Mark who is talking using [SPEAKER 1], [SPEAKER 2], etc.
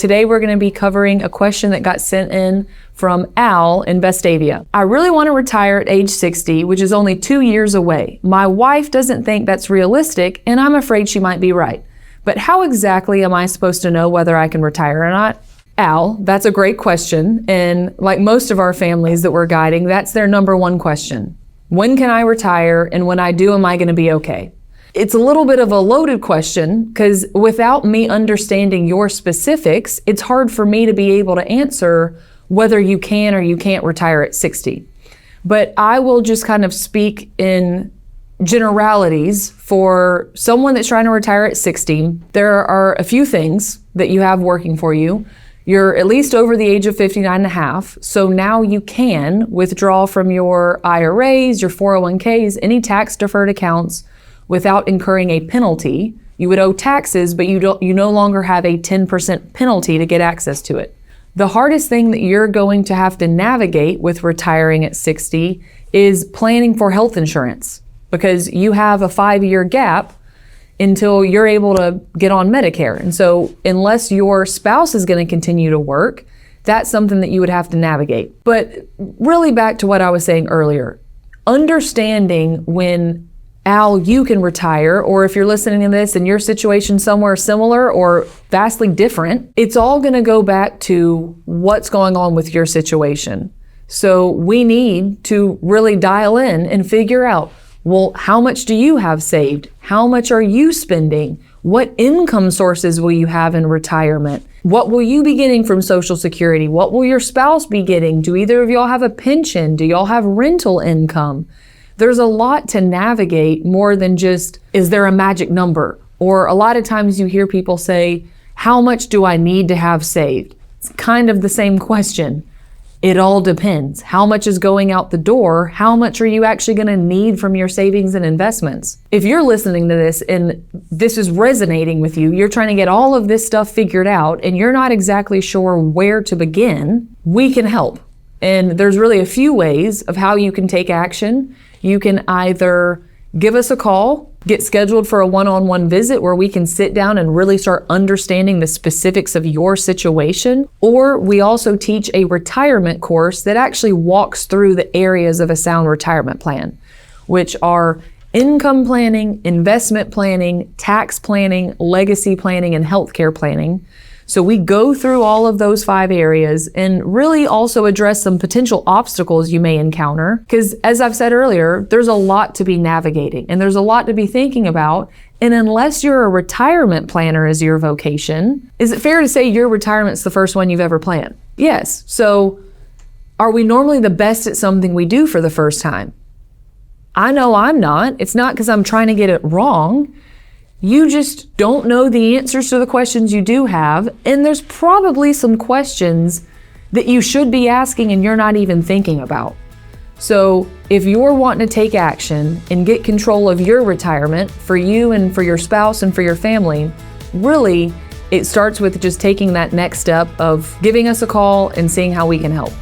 [SPEAKER 1] today we're going to be covering a question that got sent in from Al in Vestavia. I really want to retire at age 60, which is only 2 years away. My wife doesn't think that's realistic, and I'm afraid she might be right. But how exactly am I supposed to know whether I can retire or not? Al, that's a great question. And like most of our families that we're guiding, that's their number one question. When can I retire? And when I do, am I going to be okay? It's a little bit of a loaded question because without me understanding your specifics, it's hard for me to be able to answer whether you can or you can't retire at 60. But I will just kind of speak in generalities for someone that's trying to retire at 60. There are a few things that you have working for you. You're at least over the age of 59 and a half, so now you can withdraw from your IRAs, your 401ks, any tax deferred accounts without incurring a penalty. You would owe taxes, but you no longer have a 10% penalty to get access to it. The hardest thing that you're going to have to navigate with retiring at 60 is planning for health insurance, because you have a 5-year gap until you're able to get on Medicare. And so unless your spouse is going to continue to work, that's something that you would have to navigate. But really back to what I was saying earlier, understanding when, Al, you can retire, or if you're listening to this and your situation somewhere similar or vastly different, it's all going to go back to what's going on with your situation. So we need to really dial in and figure out, well, how much do you have saved? How much are you spending? What income sources will you have in retirement? What will you be getting from Social Security? What will your spouse be getting? Do either of y'all have a pension? Do y'all have rental income? There's a lot to navigate more than just, is there a magic number? Or a lot of times you hear people say, how much do I need to have saved? It's kind of the same question. It all depends. How much is going out the door? How much are you actually going to need from your savings and investments? If you're listening to this and this is resonating with you, you're trying to get all of this stuff figured out and you're not exactly sure where to begin, we can help. And there's really a few ways of how you can take action. You can either give us a call, get scheduled for a one-on-one visit where we can sit down and really start understanding the specifics of your situation. Or we also teach a retirement course that actually walks through the areas of a sound retirement plan, which are income planning, investment planning, tax planning, legacy planning, and healthcare planning. So we go through all of those 5 areas and really also address some potential obstacles you may encounter. Because as I've said earlier, there's a lot to be navigating and there's a lot to be thinking about. And unless you're a retirement planner as your vocation, is it fair to say your retirement's the first one you've ever planned? Yes. So are we normally the best at something we do for the first time? I know I'm not. It's not because I'm trying to get it wrong. You just don't know the answers to the questions you do have, and there's probably some questions that you should be asking and you're not even thinking about. So if you're wanting to take action and get control of your retirement for you and for your spouse and for your family, really, it starts with just taking that next step of giving us a call and seeing how we can help.